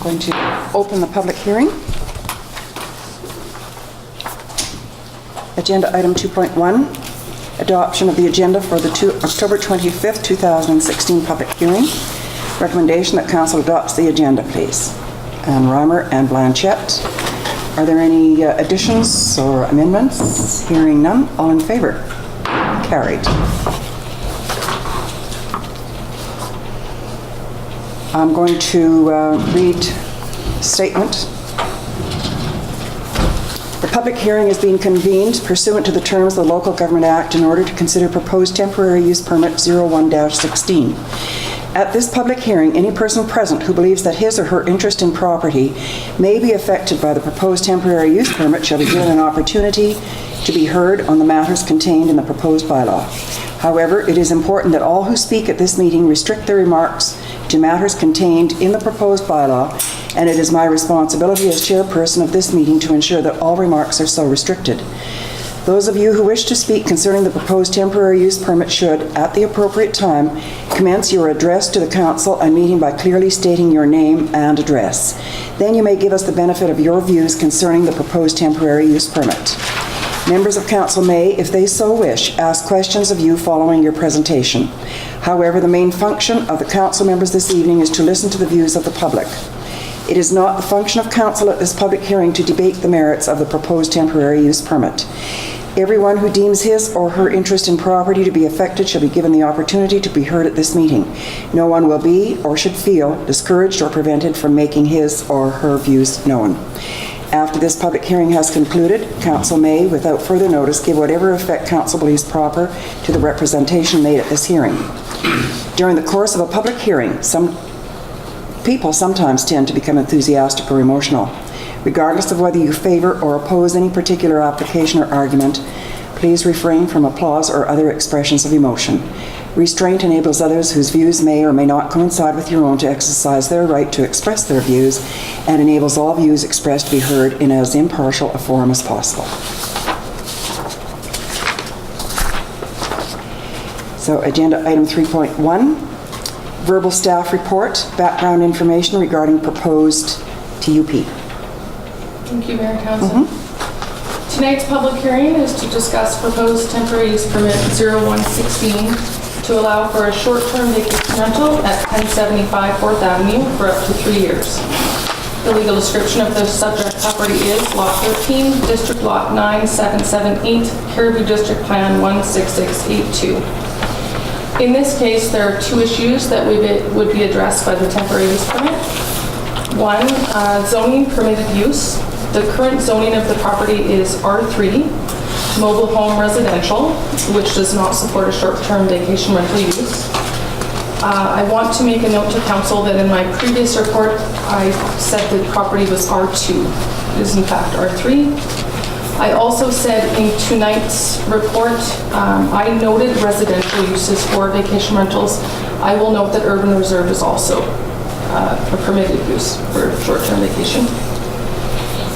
going to open the public hearing. Agenda item 2.1, adoption of the agenda for the October 25th, 2016 public hearing. Recommendation that council adopts the agenda, please. And Reimer and Blanchette. Are there any additions or amendments? Hearing none. All in favor? Carried. I'm going to read statement. The public hearing is being convened pursuant to the terms of the Local Government Act in order to consider proposed temporary use permit 01-16. At this public hearing, any person present who believes that his or her interest in property may be affected by the proposed temporary use permit shall be given an opportunity to be heard on the matters contained in the proposed bylaw. However, it is important that all who speak at this meeting restrict their remarks to matters contained in the proposed bylaw, and it is my responsibility as chairperson of this meeting to ensure that all remarks are so restricted. Those of you who wish to speak concerning the proposed temporary use permit should, at the appropriate time, commence your address to the council and meeting by clearly stating your name and address. Then you may give us the benefit of your views concerning the proposed temporary use permit. Members of council may, if they so wish, ask questions of you following your presentation. However, the main function of the council members this evening is to listen to the views of the public. It is not the function of council at this public hearing to debate the merits of the proposed temporary use permit. Everyone who deems his or her interest in property to be affected shall be given the opportunity to be heard at this meeting. No one will be or should feel discouraged or prevented from making his or her views known. After this public hearing has concluded, council may, without further notice, give whatever effect council believes proper to the representation made at this hearing. During the course of a public hearing, some people sometimes tend to become enthusiastic or emotional. Regardless of whether you favor or oppose any particular application or argument, please refrain from applause or other expressions of emotion. Restraint enables others whose views may or may not coincide with your own to exercise their right to express their views, and enables all views expressed to be heard in as impartial a forum as possible. So, agenda item 3.1, verbal staff report, background information regarding proposed TUP. Thank you, Mayor and Council. Tonight's public hearing is to discuss proposed temporary use permit 0116 to allow for a short-term vacation rental at 1075 4th Avenue for up to 3 years. The legal description of the subject property is Lot 13, District Lot 9778, Caribou District Plan 16682. In this case, there are two issues that would be addressed by the temporary use permit. One, zoning permitted use. The current zoning of the property is R3, mobile home residential, which does not support a short-term vacation rental use. I want to make a note to council that in my previous report, I said the property was R2. It is in fact R3. I also said in tonight's report, I noted residential uses for vacation rentals. I will note that urban reserve is also a permitted use for short-term vacation.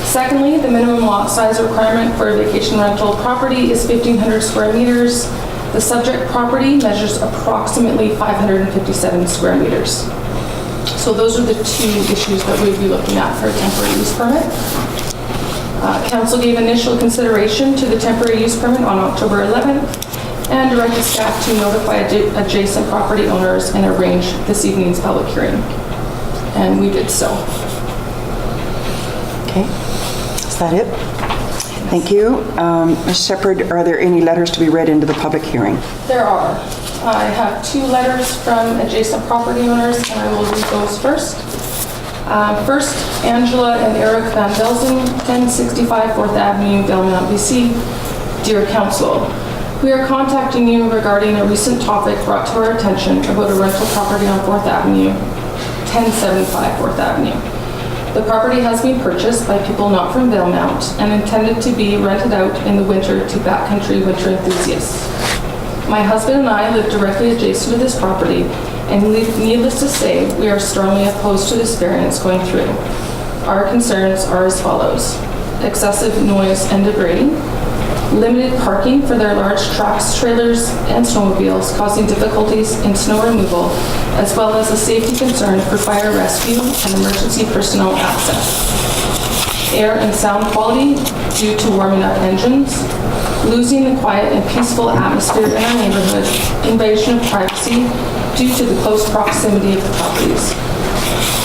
Secondly, the minimum lot size requirement for a vacation rental property is 1,500 square meters. The subject property measures approximately 557 square meters. So those are the two issues that we'd be looking at for a temporary use permit. Council gave initial consideration to the temporary use permit on October 11th and directed staff to notify adjacent property owners and arrange this evening's public hearing. And we did so. Okay. Is that it? Thank you. Ms. Shepherd, are there any letters to be read into the public hearing? There are. I have two letters from adjacent property owners, and I will read those first. First, Angela and Eric Van Velzen, 1065 4th Avenue, Valemount, BC. Dear Council, we are contacting you regarding a recent topic brought to our attention about a rental property on 4th Avenue, 1075 4th Avenue. The property has been purchased by people not from Valemount and intended to be rented out in the winter to backcountry winter enthusiasts. My husband and I live directly adjacent to this property, and needless to say, we are strongly opposed to this variance going through. Our concerns are as follows: excessive noise and debris, limited parking for their large trucks, trailers, and snowmobiles, causing difficulties in snow removal, as well as a safety concern for fire rescue and emergency personnel access. Air and sound quality due to warming up engines, losing the quiet and peaceful atmosphere in our neighborhood, invasion of privacy due to the close proximity of the properties.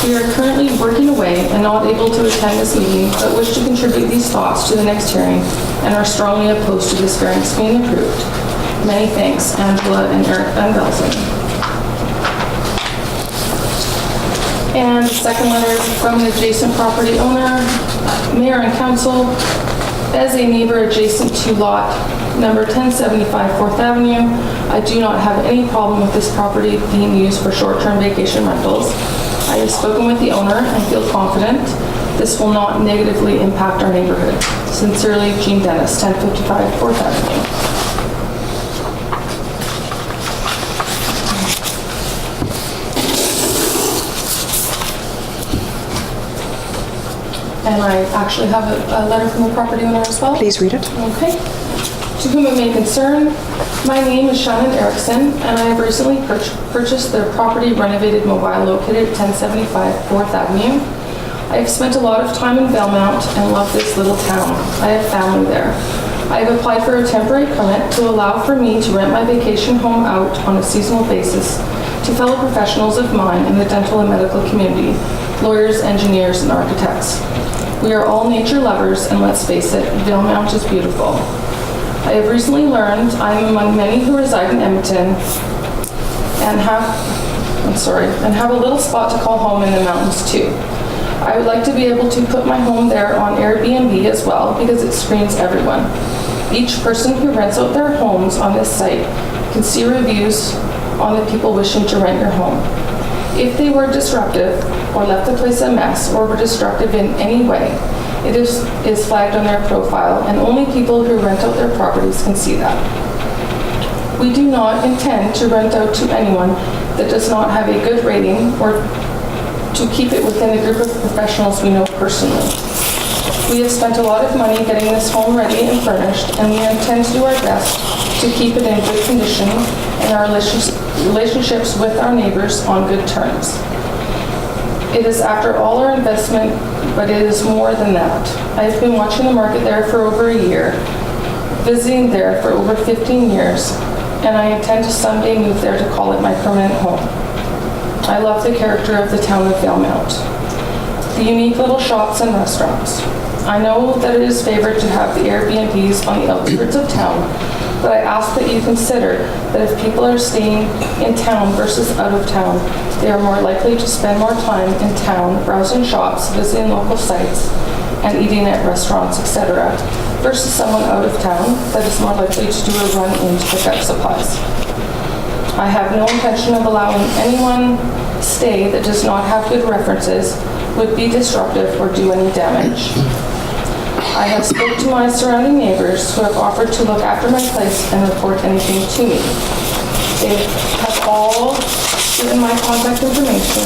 We are currently working away and not able to attend this meeting, but wish to contribute these thoughts to the next hearing and are strongly opposed to this variance being approved. Many thanks, Angela and Eric Van Velzen. And the second letter from an adjacent property owner, Mayor and Council. As a neighbor adjacent to lot number 1075 4th Avenue, I do not have any problem with this property being used for short-term vacation rentals. I have spoken with the owner and feel confident this will not negatively impact our neighborhood. Sincerely, Jean Dennis, 1055 4th Avenue. And I actually have a letter from the property owner as well. Please read it. Okay. To whom it may concern, my name is Shannon Erickson, and I have recently purchased their property renovated mobile located at 1075 4th Avenue. I have spent a lot of time in Valemount and love this little town. I have family there. I have applied for a temporary permit to allow for me to rent my vacation home out on a seasonal basis to fellow professionals of mine in the dental and medical community, lawyers, engineers, and architects. We are all nature lovers, and let's face it, Valemount is beautiful. I have recently learned I am among many who reside in Edmonton and have a little spot to call home in the mountains too. I would like to be able to put my home there on Airbnb as well because it screens everyone. Each person who rents out their homes on this site can see reviews on the people wishing to rent your home. If they were disruptive or left the place a mess or were destructive in any way, it is flagged on their profile, and only people who rent out their properties can see that. We do not intend to rent out to anyone that does not have a good rating or to keep it within the group of professionals we know personally. We have spent a lot of money getting this home ready and furnished, and we intend to do our best to keep it in good condition and our relationships with our neighbors on good terms. It is after all our investment, but it is more than that. I have been watching the market there for over a year, visiting there for over 15 years, and I intend to someday move there to call it my permanent home. I love the character of the town of Valemount, the unique little shops and restaurants. I know that it is favored to have the Airbnbs on the outskirts of town, but I ask that you consider that if people are staying in town versus out of town, they are more likely to spend more time in town browsing shops, visiting local sites, and eating at restaurants, etc., versus someone out of town that is more likely to do a run-in to pick up supplies. I have no intention of allowing anyone stay that does not have good references, would be disruptive, or do any damage. I have spoken to my surrounding neighbors who have offered to look after my place and report anything to me. They have all given my contact information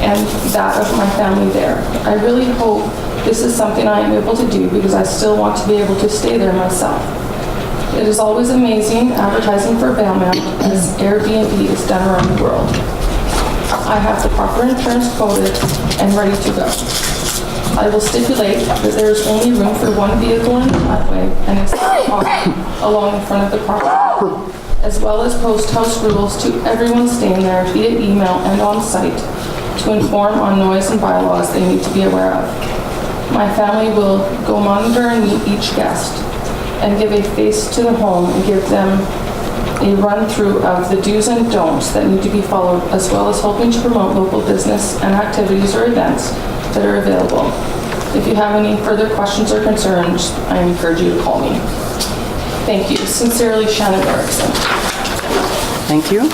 and that of my family there. I really hope this is something I am able to do because I still want to be able to stay there myself. It is always amazing advertising for Valemount as Airbnb is done around the world. I have the proper insurance quoted and ready to go. I will stipulate that there is only room for one vehicle in the driveway and it's along the front of the property, as well as post house rules to everyone staying there via email and on site to inform on noise and bylaws they need to be aware of. My family will go monitor and meet each guest and give a face to the home and give them a run-through of the do's and don'ts that need to be followed, as well as hoping to promote local business and activities or events that are available. If you have any further questions or concerns, I encourage you to call me. Thank you. Sincerely, Shannon Erickson. Thank you.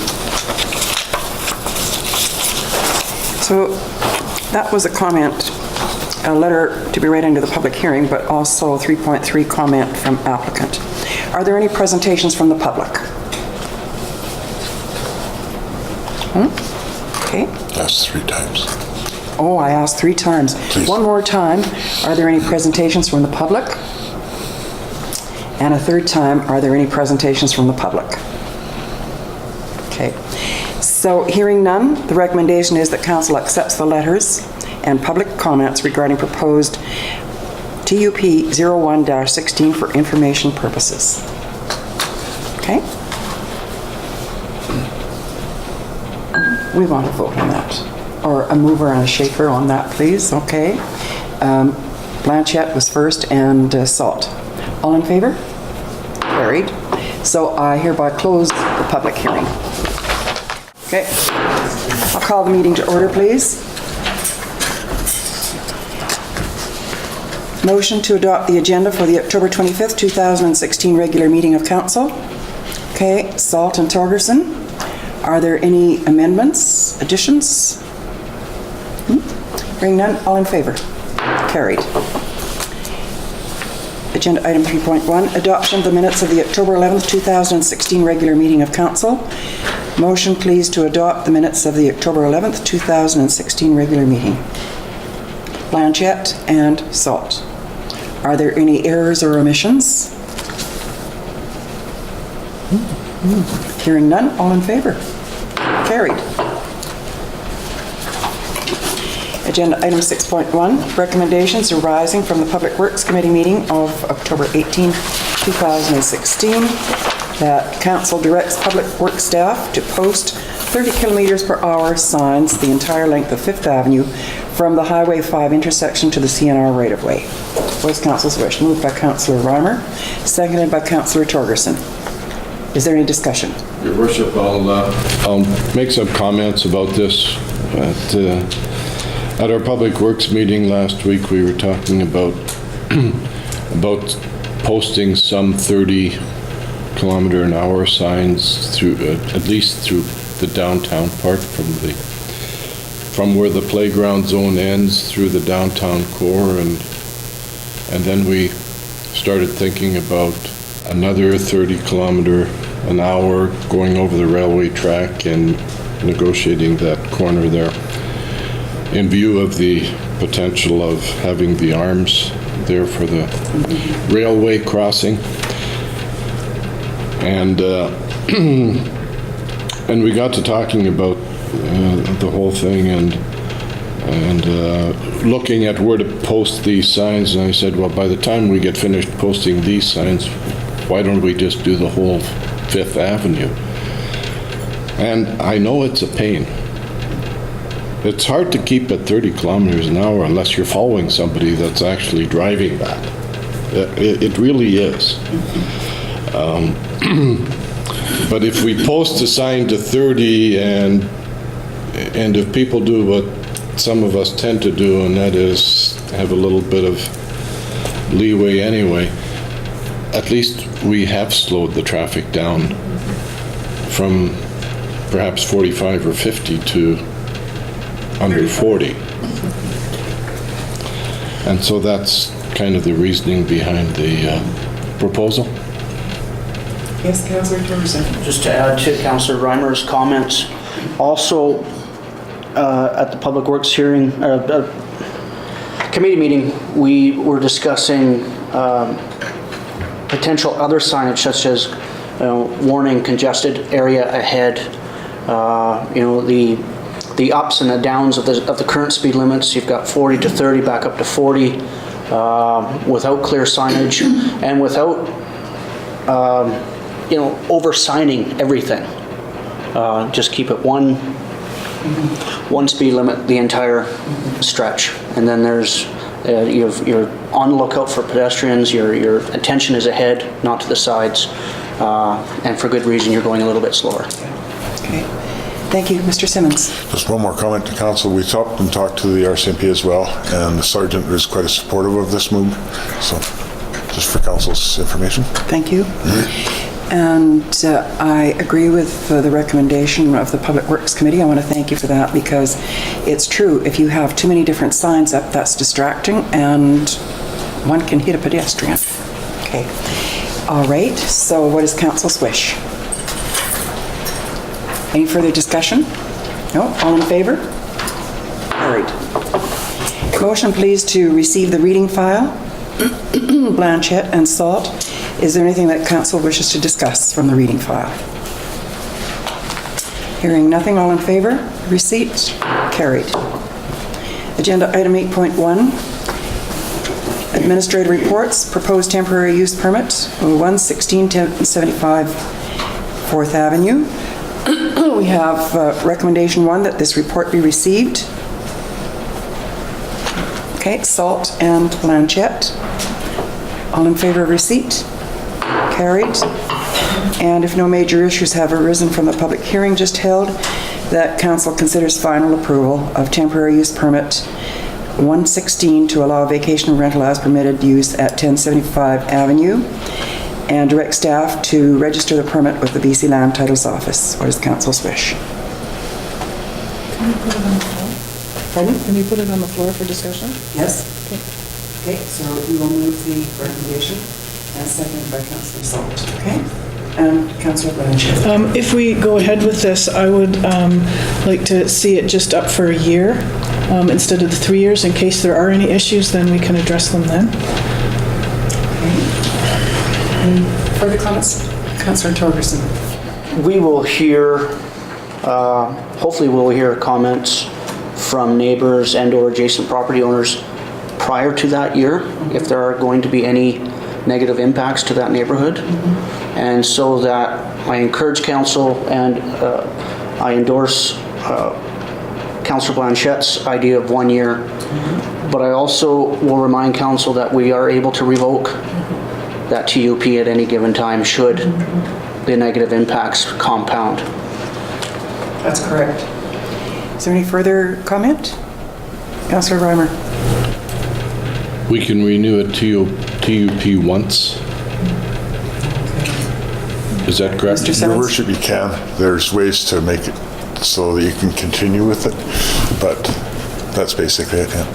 So that was a comment, a letter to be read into the public hearing, but also 3.3 comment from applicant. Are there any presentations from the public? Okay. That's 3 times. Oh, I asked 3 times. Please. One more time. Are there any presentations from the public? And a third time, are there any presentations from the public? Okay. So hearing none, the recommendation is that council accepts the letters and public comments regarding proposed TUP 01-16 for information purposes. Okay? We want to vote on that. Or a mover and a shaker on that, please. Okay. Blanchette was first and Salt. All in favor? Carried. So I hereby close the public hearing. Okay. I'll call the meeting to order, please. Motion to adopt the agenda for the October 25th, 2016 regular meeting of council. Okay, Salt and Torgerson. Are there any amendments, additions? Hearing none, all in favor? Carried. Agenda item 3.1, adoption of the minutes of the October 11th, 2016 regular meeting of council. Motion please to adopt the minutes of the October 11th, 2016 regular meeting. Blanchette and Salt. Are there any errors or omissions? Hearing none, all in favor? Carried. Agenda item 6.1, recommendations arising from the Public Works Committee meeting of October 18, 2016, that council directs Public Works staff to post 30 kilometers per hour signs the entire length of 5th Avenue from the Highway 5 intersection to the CNR right-of-way. What is council's wish? Moved by Councillor Reimer, seconded by Councillor Torgerson. Is there any discussion? Your Worship, I'll make some comments about this. At our Public Works meeting last week, we were talking about posting some 30 kilometer an hour signs through, at least through the downtown part, from where the playground zone ends through the downtown core, and then we started thinking about another 30 kilometer an hour going over the railway track and negotiating that corner there in view of the potential of having the arms there for the railway crossing. And and we got to talking about the whole thing and looking at where to post these signs, and I said, well, by the time we get finished posting these signs, why don't we just do the whole 5th Avenue? And I know it's a pain. It's hard to keep at 30 kilometers an hour unless you're following somebody that's actually driving that. It really is. But if we post a sign to 30 and if people do what some of us tend to do, and that is have a little bit of leeway anyway, at least we have slowed the traffic down from perhaps 45 or 50 to under 40. And so that's kind of the reasoning behind the proposal. Yes, Councillor Torgerson. Just to add to Councillor Reimer's comments, also at the Public Works hearing, committee meeting, we were discussing potential other signage such as warning congested area ahead, the ups and the downs of the current speed limits. You've got 40 to 30 back up to 40 without clear signage and without over-signing everything. Just keep it one speed limit the entire stretch, and then there's you're on the lookout for pedestrians. Your attention is ahead, not to the sides, and for good reason. You're going a little bit slower. Okay. Thank you. Mr. Simmons. Just one more comment to council. We talked to the RCMP as well, and the sergeant is quite supportive of this move. So just for council's information. Thank you. And I agree with the recommendation of the Public Works Committee. I want to thank you for that, because it's true, if you have too many different signs up, that's distracting and one can hit a pedestrian. Okay. All right. So what is council's wish? Any further discussion? No? All in favor? Carried. Motion please to receive the reading file. Blanchette and Salt Is there anything that council wishes to discuss from the reading file? Hearing nothing, all in favor? Receipt? Carried. Agenda item 8.1, administrative reports, proposed temporary use permit, 116-1075 4th Avenue. We have recommendation 1 that this report be received. Okay, Salt and Blanchette. All in favor of receipt? Carried. And if no major issues have arisen from the public hearing just held, that council considers final approval of temporary use permit 116 to allow vacation rental as permitted use at 1075 Avenue, and direct staff to register the permit with the BC Land Titles Office. What is council's wish? Can you put it on the floor? Pardon? Can you put it on the floor for discussion? Yes? Okay, so we will move the recommendation and seconded by Councillor Salt, okay? And Councillor Blanchette. If we go ahead with this, I would like to see it just up for a year instead of the 3 years. In case there are any issues, then we can address them then. Any further comments? Councillor Torgerson. We will hear, hopefully we'll hear comments from neighbors and/or adjacent property owners prior to that year, if there are going to be any negative impacts to that neighborhood. And so that I encourage council and I endorse Councillor Blanchette's idea of 1 year. But I also will remind council that we are able to revoke that TUP at any given time should the negative impacts compound. That's correct. Is there any further comment? Councillor Reimer. We can renew a TUP once. Is that correct? Mr. Your Simmons? worship, you can. There's ways to make it so that you can continue with it, but that's basically it, yeah.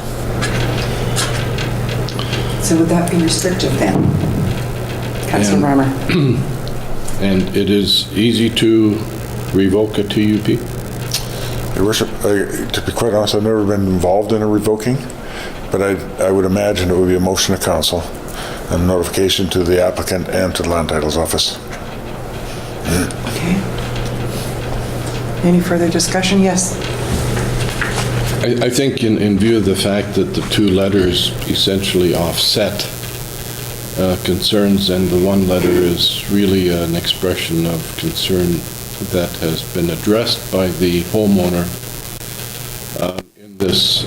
So would that be restrictive then? Councillor Reimer. And it is easy to revoke a TUP? Your worship, to be quite honest, I've never been involved in a revoking, but I would imagine it would be a motion to council and notification to the applicant and to the Land Titles Office. Okay. Any further discussion? Yes. I think in view of the fact that the two letters essentially offset concerns, and the one letter is really an expression of concern that has been addressed by the homeowner in this,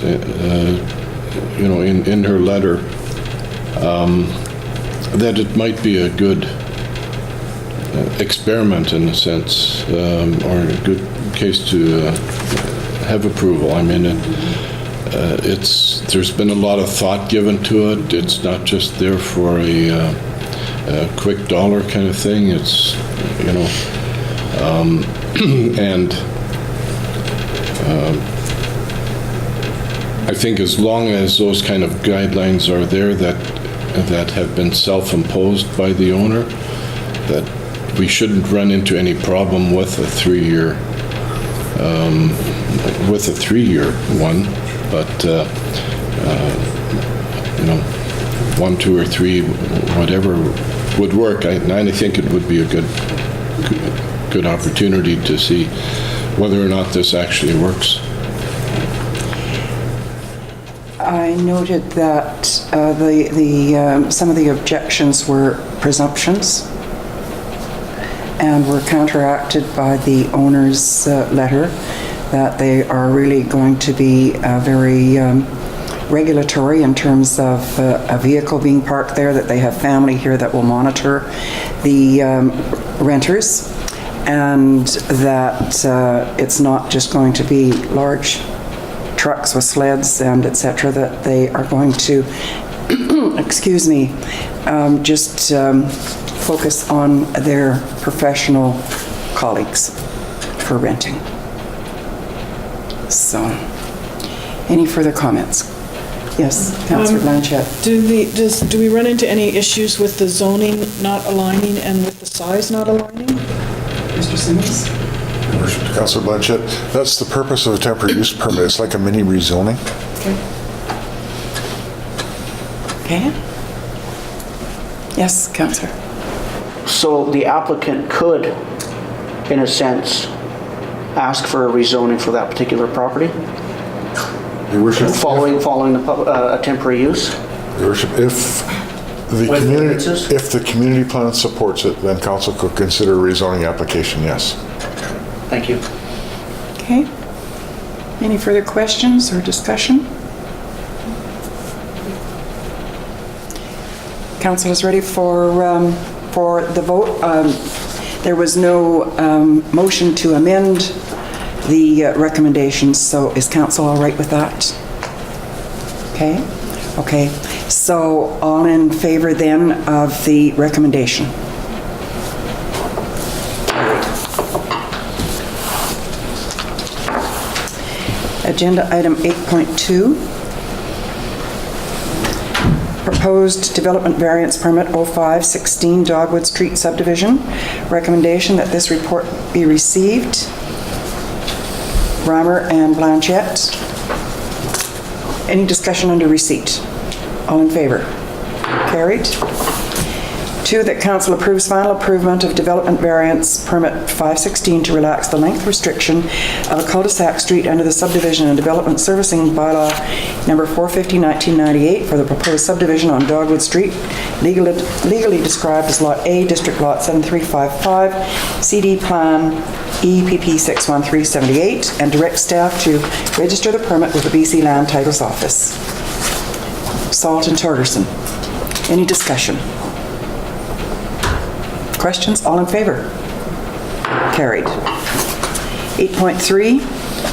in her letter, that it might be a good experiment in a sense, or a good case to have approval. I mean, there's been a lot of thought given to it. It's not just there for a quick dollar kind of thing. It's, and I think as long as those kind of guidelines are there that have been self-imposed by the owner, that we shouldn't run into any problem with a 3-year one, but 1, 2, or 3, whatever would work. I think it would be a good opportunity to see whether or not this actually works. I noted that some of the objections were presumptions and were counteracted by the owner's letter that they are really going to be very regulatory in terms of a vehicle being parked there, that they have family here that will monitor the renters, and that it's not just going to be large trucks with sleds and etc., that they are going to, excuse me, just focus on their professional colleagues for renting. So, any further comments? Yes, Councillor Blanchette. Do we run into any issues with the zoning not aligning and with the size not aligning? Mr. Simmons? Your worship, to Councillor Blanchette, that's the purpose of a temporary use permit. It's like a mini rezoning. Okay. Okay. Yes, Councillor. So the applicant could, in a sense, ask for a rezoning for that particular property, Your worship, following a temporary use? Your worship, if the With community, variances? if the community plan supports it, then council could consider a rezoning application, yes. Thank you. Okay. Any further questions or discussion? Council is ready for the vote. There was no motion to amend the recommendations, so is council all right with that? Okay. Okay. So all in favor then of the recommendation? Agenda item 8.2. Proposed development variance permit 0516 Dogwood Street subdivision. Recommendation that this report be received. Reimer and Blanchette. Any discussion under receipt? All in favor? Carried. 2, that council approves final improvement of development variance permit 516 to relax the length restriction of a cul-de-sac street under the subdivision and development servicing bylaw number 450, 1998 for the proposed subdivision on Dogwood Street, legally described as Lot A, District Lot 7355, CD Plan EPP 61378, and direct staff to register the permit with the BC Land Titles Office. Salt and Torgerson. Any discussion? Questions? All in favor? Carried. 8.3,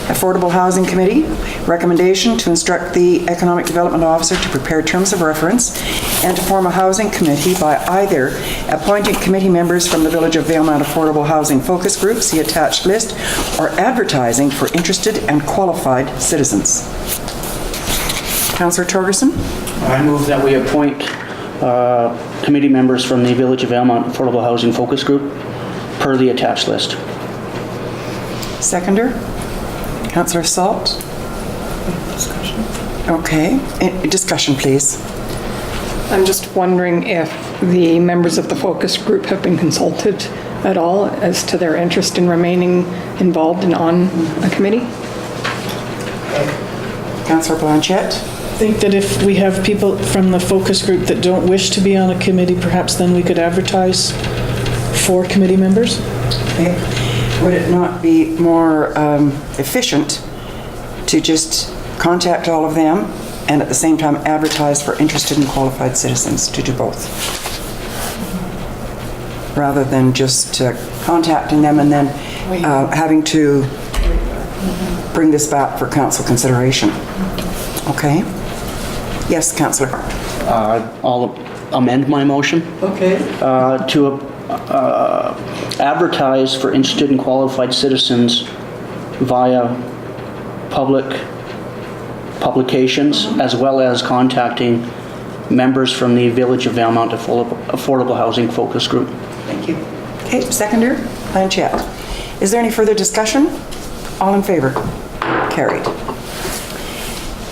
Affordable Housing Committee. Recommendation to instruct the Economic Development Officer to prepare terms of reference and to form a housing committee by either appointing committee members from the Village of Valemount Affordable Housing Focus Group, see attached list, or advertising for interested and qualified citizens. Councillor Torgerson? I move that we appoint committee members from the Village of Valemount Affordable Housing Focus Group per the attached list. Seconder? Councillor Salt? Discussion. Okay. Discussion, please. I'm just wondering if the members of the focus group have been consulted at all as to their interest in remaining involved and on a committee? Councillor Blanchette? I think that if we have people from the focus group that don't wish to be on a committee, perhaps then we could advertise for committee members. Okay. Would it not be more efficient to just contact all of them and at the same time advertise for interested and qualified citizens to do both? Rather than just contacting them and then having to bring this back for council consideration. Okay? Yes, Councillor. I'll amend my motion. Okay. To advertise for interested and qualified citizens via public publications, as well as contacting members from the Village of Valemount Affordable Housing Focus Group. Thank you. Okay, seconder, Blanchette. Is there any further discussion? All in favor? Carried.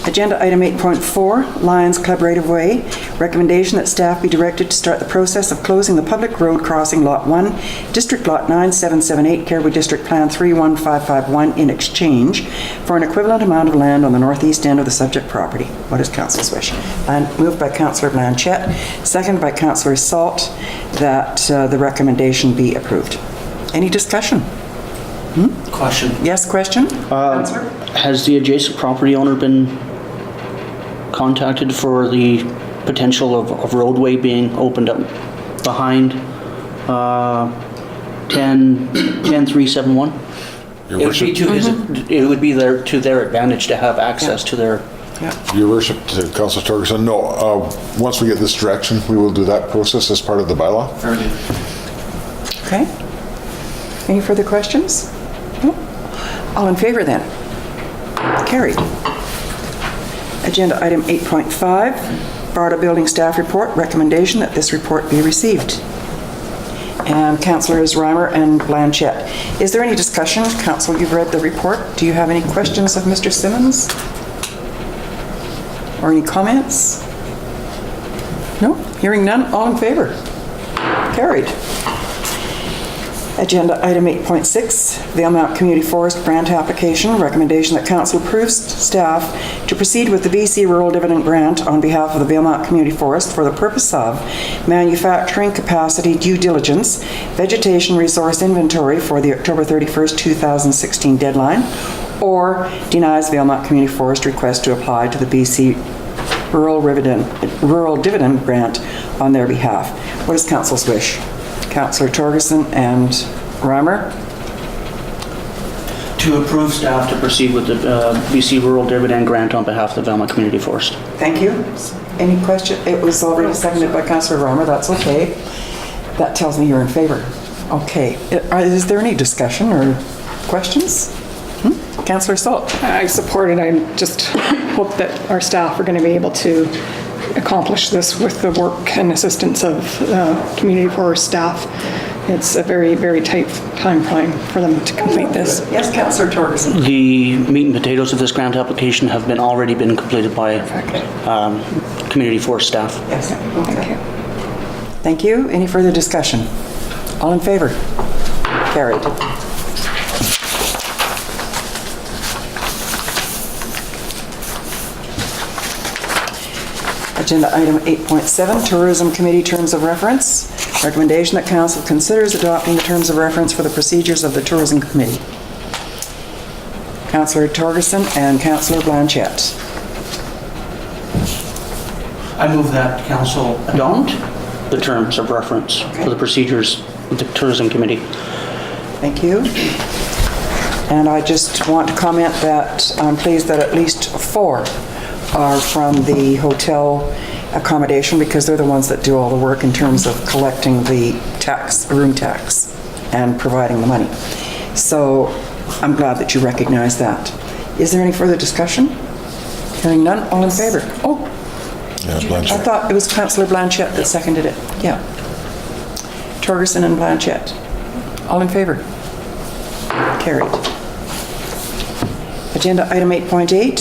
Agenda item 8.4, Lions Club right-of-way. Recommendation that staff be directed to start the process of closing the public road crossing Lot 1, District Lot 9778, Caribou District Plan 31551 in exchange for an equivalent amount of land on the northeast end of the subject property. What is council's wish? Moved by Councillor Blanchette, seconded by Councillor Salt, that the recommendation be approved. Any discussion? Question. Yes, question? Councillor? Has the adjacent property owner been contacted for the potential of roadway being opened up behind 10371? Your It would be worship, to his, it would be to their advantage to have access to their. Your worship, to Councillor Torgerson, no, once we get this direction, we will do that process as part of the bylaw. Okay. Any further questions? No? All in favor then? Carried. Agenda item 8.5, BARDA Building Staff Report. Recommendation that this report be received. And Councillors Reimer and Blanchette. Is there any discussion? Council, you've read the report. Do you have any questions of Mr. Simmons? Or any comments? No? Hearing none, all in favor? Carried. Agenda item 8.6, Valemount Community Forest Grant Application. Recommendation that council approves staff to proceed with the VC Rural Dividend Grant on behalf of the Valemount Community Forest for the purpose of manufacturing capacity due diligence, vegetation resource inventory for the October 31st, 2016 deadline, or denies Valemount Community Forest request to apply to the BC Rural Dividend Grant on their behalf. What is council's wish? Councillor Torgerson and Reimer. To approve staff to proceed with the BC Rural Dividend Grant on behalf of the Valemount Community Forest. Thank you. Any question? It was already seconded by Councillor Reimer. That's okay. That tells me you're in favor. Okay. Is there any discussion or questions? Councillor Salt. I support it. I just hope that our staff are going to be able to accomplish this with the work and assistance of community forest staff. It's a very, very tight time frame for them to complete this. Yes, Councillor Torgerson. The meat and potatoes of this grant application have already been completed by community forest staff. Yes. Thank you. Thank you. Any further discussion? All in favor? Carried. Agenda item 8.7, Tourism Committee Terms of Reference. Recommendation that council considers adopting the terms of reference for the procedures of the Tourism Committee. Councillor Torgerson and Councillor Blanchette. I move that council adopt the terms of reference for the procedures of the Tourism Committee. Thank you. And I just want to comment that I'm pleased that at least 4 are from the hotel accommodation, because they're the ones that do all the work in terms of collecting the tax, room tax, and providing the money. So I'm glad that you recognize that. Is there any further discussion? Hearing none, all in favor? Oh, Yeah, Blanchette. I thought it was Councillor Blanchette that seconded it. Yeah. Torgerson and Blanchette. All in favor? Carried. Agenda item 8.8,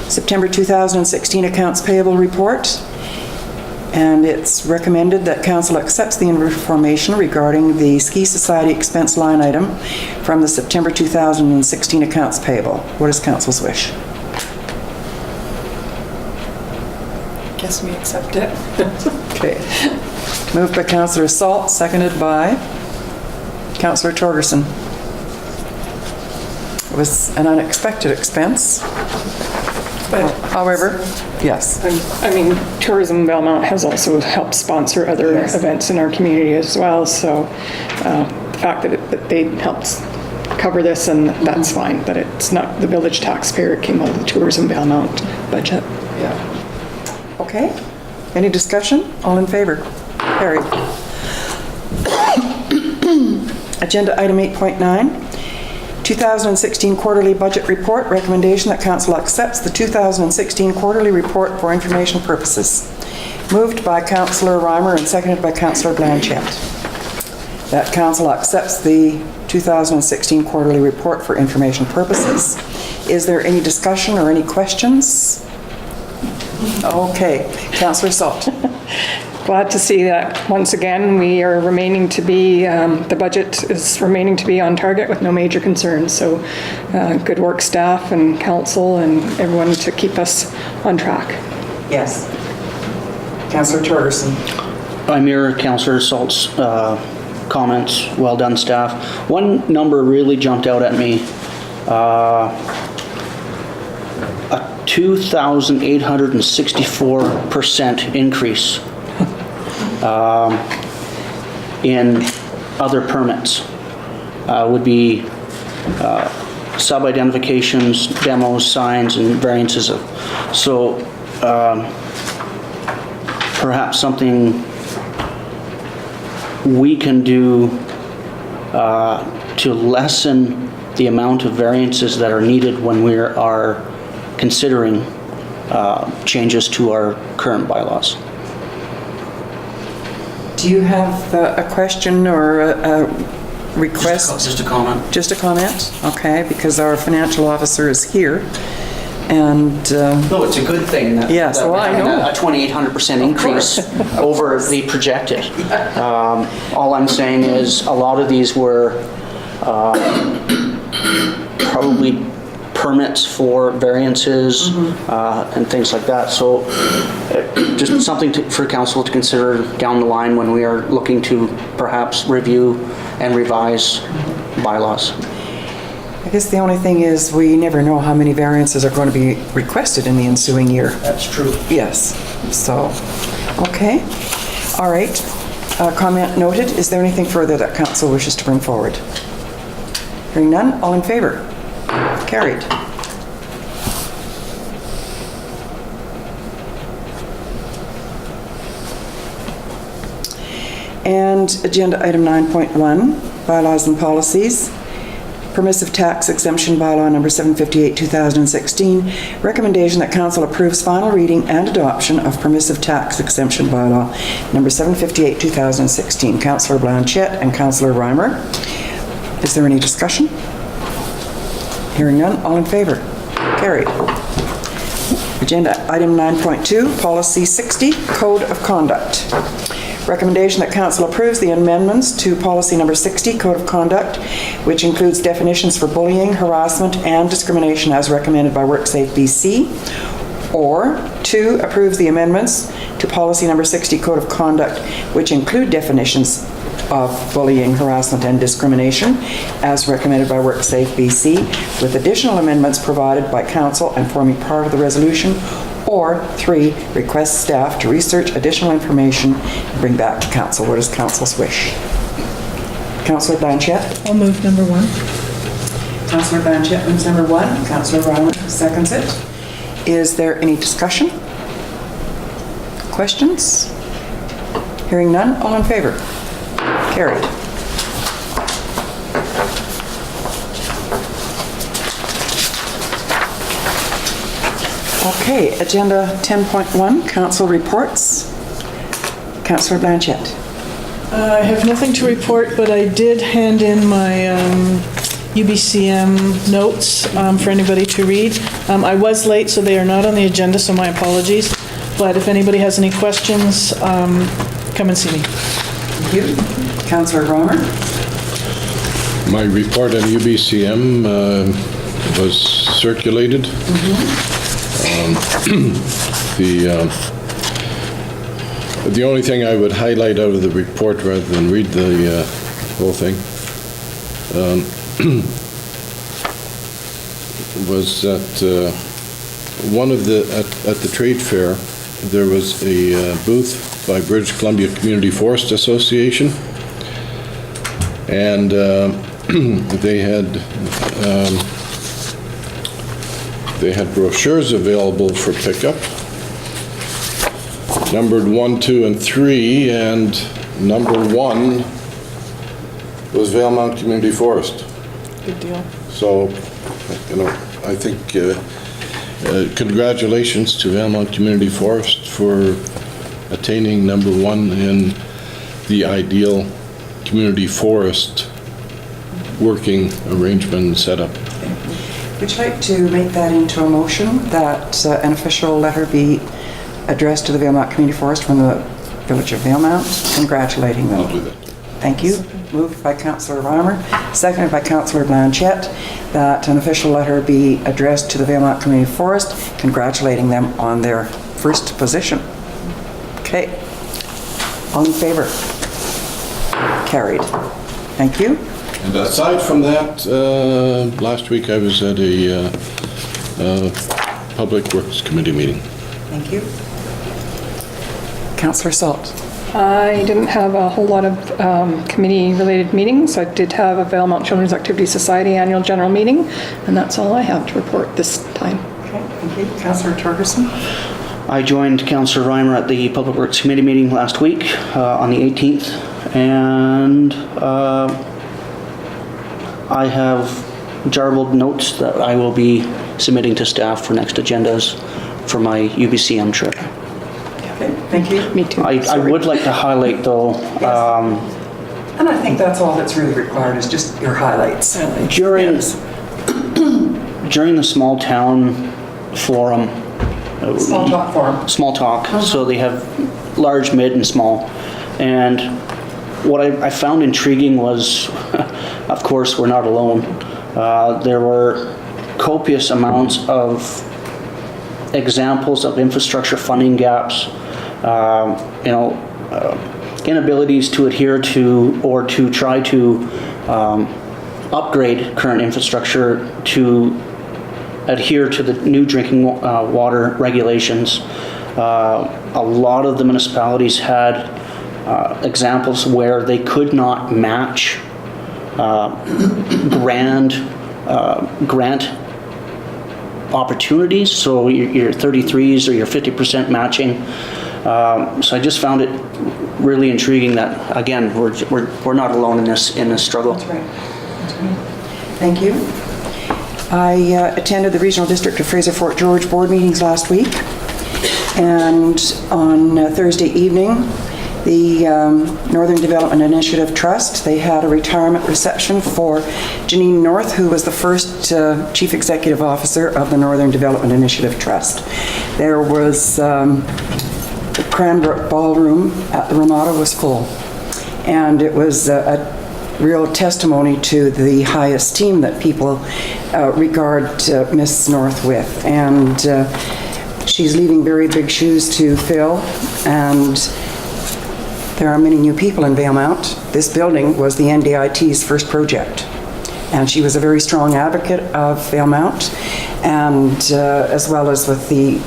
September 2016 Accounts Payable Report. And it's recommended that council accepts the information regarding the Ski Society expense line item from the September 2016 Accounts Payable. What is council's wish? Guess we accept it. Okay. Moved by Councillor Salt, seconded by Councillor Torgerson. It was an unexpected expense. But However, yes. I mean, Tourism Valemount has also helped sponsor other events in our community as well, so the fact that they helped cover this, and that's fine, but it's not the village taxpayer, it came out of the Tourism Valemount budget. Yeah. Okay. Any discussion? All in favor? Carried. Agenda item 8.9. 2016 Quarterly Budget Report. Recommendation that council accepts the 2016 Quarterly Report for information purposes. Moved by Councillor Reimer and seconded by Councillor Blanchette. That council accepts the 2016 Quarterly Report for information purposes. Is there any discussion or any questions? Okay. Councillor Salt. Glad to see that once again we are remaining to be, the budget is remaining to be on target with no major concerns. So good work staff and council and everyone to keep us on track. Yes. Councillor Torgerson. I mirror Councillor Salt's comments. Well done, staff. One number really jumped out at me. A 2,864% increase in other permits. Would be sub-identifications, demos, signs, and variances of. So perhaps something we can do to lessen the amount of variances that are needed when we are considering changes to our current bylaws. Do you have a question or a request? Just a comment. Just a comment? Okay, because our financial officer is here. And No, it's a good thing that. Yes, that well, I we're having know. A 2,800% increase over the projected. All I'm saying is a lot of these were probably permits for variances and things like that. So just something for council to consider down the line when we are looking to perhaps review and revise bylaws. I guess the only thing is we never know how many variances are going to be requested in the ensuing year. That's true. Yes, so, okay. All right. Comment noted. Is there anything further that council wishes to bring forward? Hearing none, all in favor? Carried. And agenda item 9.1, bylaws and policies. Permissive tax exemption bylaw number 758, 2016. Recommendation that council approves final reading and adoption of permissive tax exemption bylaw number 758, 2016. Councillor Blanchette and Councillor Reimer. Is there any discussion? Hearing none, all in favor? Carried. Agenda item 9.2, policy 60, code of conduct. Recommendation that council approves the amendments to policy number 60, code of conduct, which includes definitions for bullying, harassment, and discrimination as recommended by WorkSafe BC. Or 2, approves the amendments to policy number 60, code of conduct, which include definitions of bullying, harassment, and discrimination as recommended by WorkSafe BC, with additional amendments provided by council and forming part of the resolution. Or 3, request staff to research additional information and bring back to council. What is council's wish? Councillor Blanchette? I'll move number 1. Councillor Blanchette moves number 1. Councillor Reimer seconds it. Is there any discussion? Questions? Hearing none, all in favor? Carried. Okay, agenda 10.1, council reports. Councillor Blanchette. I have nothing to report, but I did hand in my UBCM notes for anybody to read. I was late, so they are not on the agenda, so my apologies. But if anybody has any questions, come and see me. Thank you. Councillor Reimer. My report on UBCM was circulated. The only thing I would highlight out of the report, rather than read the whole thing, was that one of at the trade fair there was a booth by British Columbia Community Forest Association, and they had brochures available for pickup, numbered 1, 2, and 3, and number 1 was Valemount Community Forest. Good deal. So, I think congratulations to Valemount Community Forest for attaining number 1 in the ideal community forest working arrangement and setup. Would you like to make that into a motion that an official letter be addressed to the Valemount Community Forest from the Village of Valemount, congratulating them? I'll do that. Thank you. Moved by Councillor Reimer, seconded by Councillor Blanchette, that an official letter be addressed to the Valemount Community Forest, congratulating them on their first position. Okay. All in favor? Carried. Thank you. And aside from that, last week I was at a Public Works Committee meeting. Thank you. Councillor Salt. I didn't have a whole lot of committee-related meetings. I did have a Valemount Children's Activity Society annual general meeting, and that's all I have to report this time. Okay, thank you. Councillor Torgerson. I joined Councillor Reimer at the Public Works Committee meeting last week on the 18th, and I have jarbled notes that I will be submitting to staff for next agendas for my UBCM trip. Okay, thank you. Me too. I would like to highlight though, And I think that's all that's really required is just your highlights. during the small town forum. Small talk forum. Small talk. So they have large, mid, and small. And what I found intriguing was, of course, we're not alone. There were copious amounts of examples of infrastructure funding gaps, inabilities to adhere to or to try to upgrade current infrastructure to adhere to the new drinking water regulations. A lot of the municipalities had examples where they could not match grant opportunities, so your 33s or your 50% matching. So I just found it really intriguing that, again, we're not alone in this struggle. That's right. Thank you. I attended the Regional District of Fraser-Fort George board meetings last week, and on Thursday evening, the Northern Development Initiative Trust, they had a retirement reception for Janine North, who was the first Chief Executive Officer of the Northern Development Initiative Trust. There was the Cranbrook Ballroom at the Ramada was full, and it was a real testimony to the high esteem that people regard Miss North with. And she's leaving very big shoes to fill, and there are many new people in Valemount. This building was the NDIT's first project, and she was a very strong advocate of Valemount, and as well as with the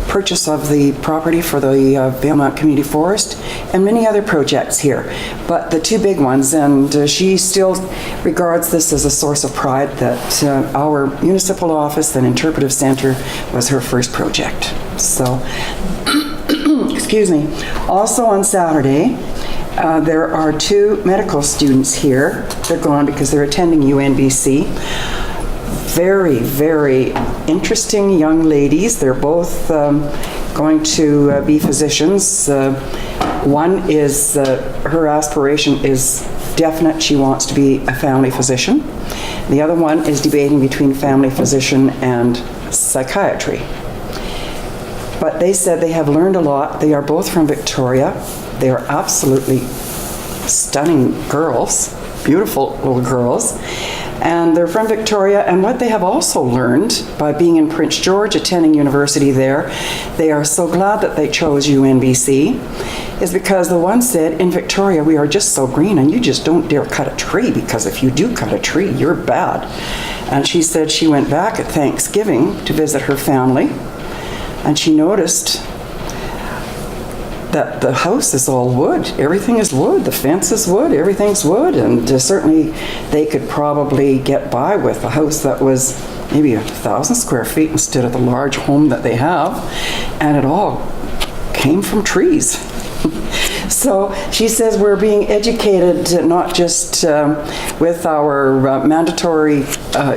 purchase of the property for the Valemount Community Forest and many other projects here. But the two big ones, and she still regards this as a source of pride that our municipal office and interpretive center was her first project. So, excuse me. Also on Saturday, there are two medical students here. They're gone because they're attending UNBC. Very, very interesting young ladies. They're both going to be physicians. One is, her aspiration is definite. She wants to be a family physician. The other one is debating between family physician and psychiatry. But they said they have learned a lot. They are both from Victoria. They are absolutely stunning girls, beautiful little girls. And they're from Victoria, and what they have also learned by being in Prince George, attending university there, they are so glad that they chose UNBC, is because the one said, in Victoria we are just so green and you just don't dare cut a tree, because if you do cut a tree, you're bad. And she said she went back at Thanksgiving to visit her family, and she noticed that the house is all wood. Everything is wood. The fence is wood. Everything's wood. And certainly they could probably get by with a house that was maybe 1,000 square feet instead of the large home that they have. And it all came from trees. So she says we're being educated not just with our mandatory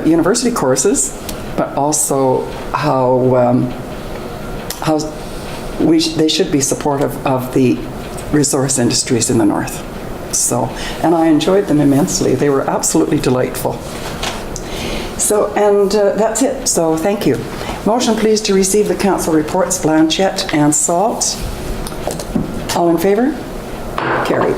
university courses, but also how they should be supportive of the resource industries in the north. So, and I enjoyed them immensely. They were absolutely delightful. So, and that's it. So, thank you. Motion, please, to receive the council reports, Blanchette and Salt. All in favor? Carried.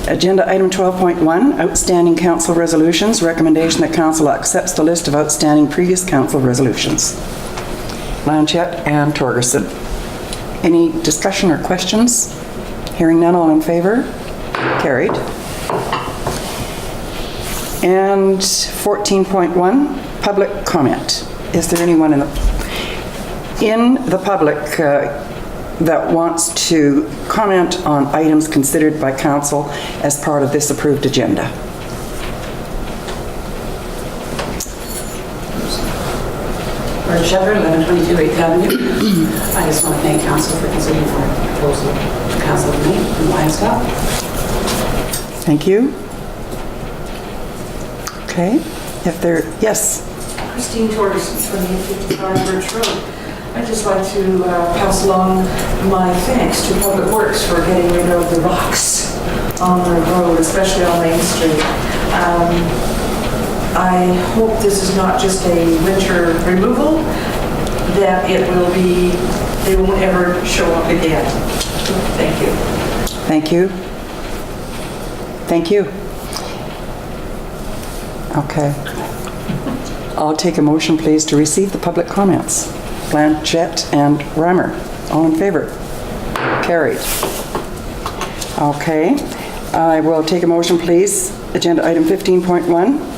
Agenda item 12.1, outstanding council resolutions. Recommendation that council accepts the list of outstanding previous council resolutions. Blanchette and Torgerson. Any discussion or questions? Hearing none, all in favor? Carried. And 14.1, public comment. Is there anyone in the public that wants to comment on items considered by council as part of this approved agenda? Shepherd, 1122 8th Avenue. I just want to thank council for considering our proposal to council tonight from Lionscott. Thank you. Okay. If there, yes. Christine Torgerson, 2855 Birch Road. I'd just like to pass along my thanks to Public Works for getting rid of the rocks on the road, especially on Main Street. I hope this is not just a winter removal, that it will be, they won't ever show up again. Thank you. Thank you. Thank you. Okay. I'll take a motion, please, to receive the public comments. Blanchette and Reimer. All in favor? Carried. Okay. I will take a motion, please. Agenda item 15.1.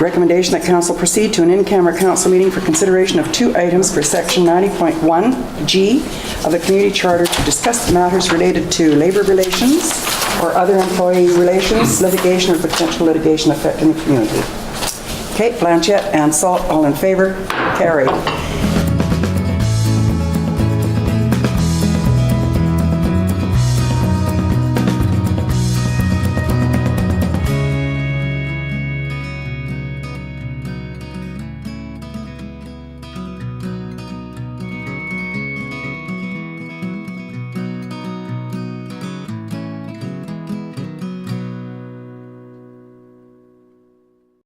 Recommendation that council proceed to an in-camera council meeting for consideration of 2 items for section 90.1G of the community charter to discuss matters related to labor relations or other employee relations, litigation or potential litigation affecting the community. Okay, Blanchette and Salt, all in favor? Carried.